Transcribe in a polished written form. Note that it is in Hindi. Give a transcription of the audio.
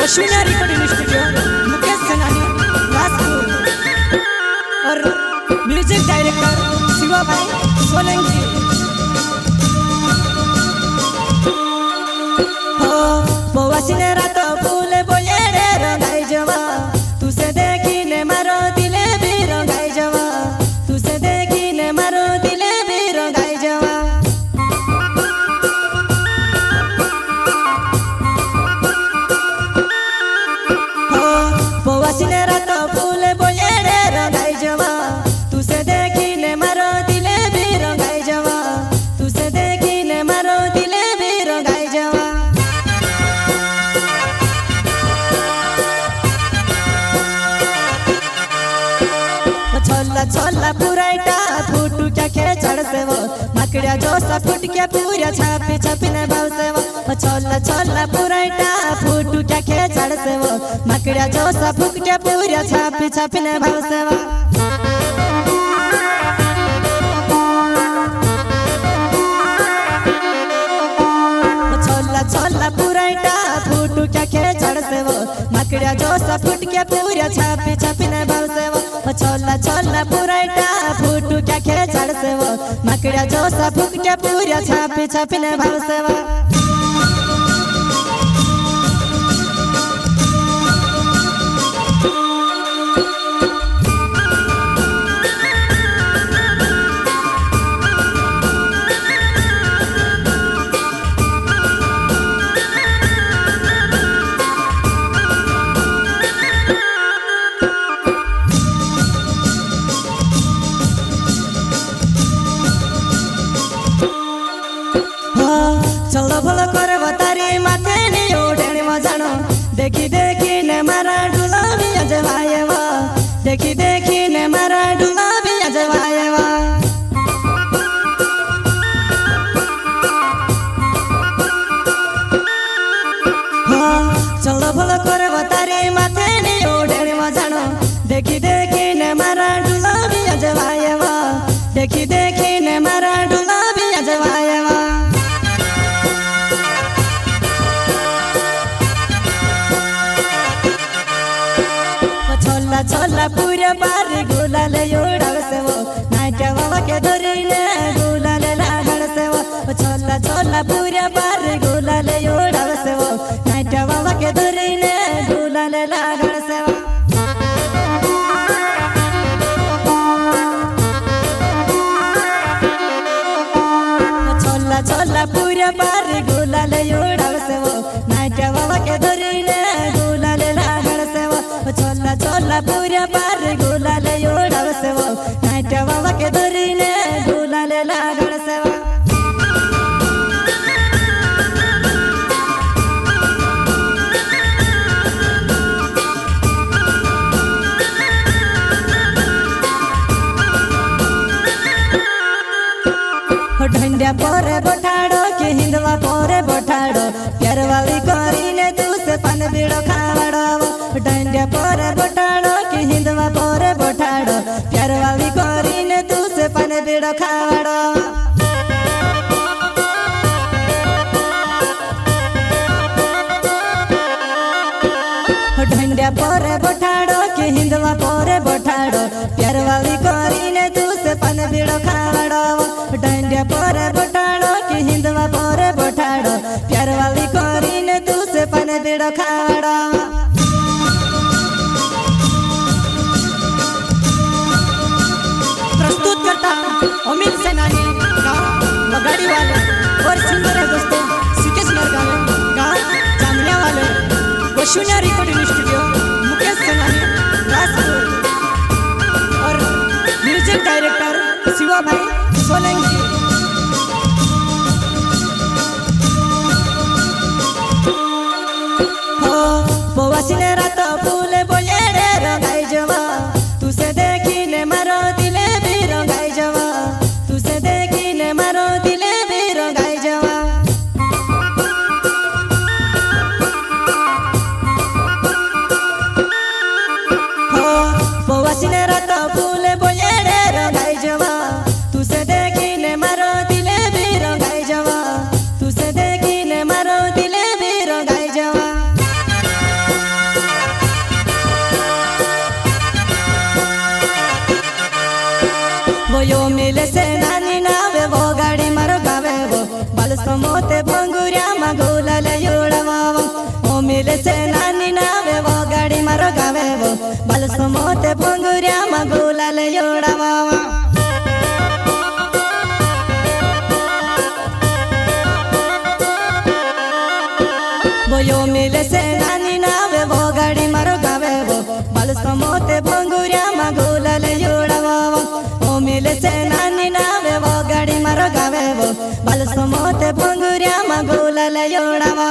अश्विना रिकॉर्डिंग स्टूडियो मुकेश सेनानी राजपुर और म्यूजिक डायरेक्टर शिवा भाई सोलंकी। हो पोवासीने रात फूले बोले रे रंगाई जवा तुसे देखीने मारो दिले भी रंगाई जवा तुसे देखीने मारो दिले भी रंगाई जवा। पोवासीने रात फूले बोले रे रंगाई जवा तुसे देखीने मारो दिले भी रंगाई जवा तुसे देखीने मारो दिले भी रंगाई जवा। छोला छोला पुराइटा फूटू क्या खेचड़ से वो मकड़िया जोसा फूट के पूरा छापी छपीने भाव से वो छोला छोला पुराइटा फूटू क्या खेचड़ से वो मकड़िया जोसा फूट के पूरा छापी छपीने भाव से वो। छोला छोला पुराइटा फूटू क्या खेचड़ से वो मकड़िया जोसा फूट के पूरा छापी छपीने भाव से वो छोला छोला पुराइटा फूटू क्या खेचड़ से वो मकड़िया जोसा फूट के पूरा छापी छपीने भाव से वो। चलो भलो करे बतारी माथे नी उठेनी मजानो देखी देखी ने मारा डुला भी अजवाए वा देखी देखी ने मारा डुला भी अजवाए वा। चलो भलो करे बतारी माथे नी उठेनी मजानो देखी देखी ने मारा डुला भी अजवाए वा देखी देखी ने मारा डुला भी अजवाए वा। छोला पूरे बार गुलाल उड़ाल से वो नाट्य बाबा के धरीने गुलाल लागल से वो छोला छोला पूरे बार गुलाल उड़ाल से वो नाट्य बाबा के धरीने गुलाल लागल से वो। छोला छोला पूरे बार गुलाल उड़ाल से वो नाट्य बाबा के धरीने गुलाल लागल से वो छोला छोला पूरे बार गुलाल उड़ाल से वो नाट्य बाबा के धरीने गुलाल लागल से वो। ढंडिया पोरे बोठाड़ो के हिंदवा पोरे बोठाड़ो प्यार वाली करीने तू से पन बीड़ो खावड़ो ढंडिया पोरे बोठाड़ो के हिंदवा पोरे बोठाड़ो प्यार वाली करीने तू से पन बीड़ो खावड़ो। ढंडिया पोरे बोठाड़ो के हिंदवा पोरे बोठाड़ो प्यार वाली करीने तू से पन बीड़ो खावड़ो ढंडिया पोरे बोठाड़ो के हिंदवा पोरे बोठाड़ो प्यार वाली करीने तू से पन बीड़ो खावड़ो। प्रस्तुत करता अमित सेनानी गाँव मगाड़ी वाले और सुंदर है दोस्तों सिकेश नरगावे गाँव जामनिया वाले अश्विना रिकॉर्डिंग स्टूडियो मुकेश सेनानी राजपुर और म्यूजिक डायरेक्टर शिवा भाई सोलंकी। हो पोवासीने रात फूले बोले रे रंगाई जवा तुसे देखीने मारो दिले भी रंगाई जवा तुसे देखीने मारो दिले भी रंगाई जवा। हो पोवासीने रात फूले बोले रे रंगाई जवा तुसे देखीने मारो दिले भी रंगाई जवा तुसे देखीने मारो दिले भी रंगाई जवा। मिले से नानी नावे वो गाड़ी मारो गावे वो बाल समोते भंगुरिया मगुलाल योड़ावा बोयो मिले से नानी नावे वो गाड़ी मारो गावे वो बाल समोते भंगुरिया मगुलाल योड़ावा ओ मिले से नानी नावे वो गाड़ी मारो गावे वो बाल समोते भंगुरिया मगुलाल योड़ावा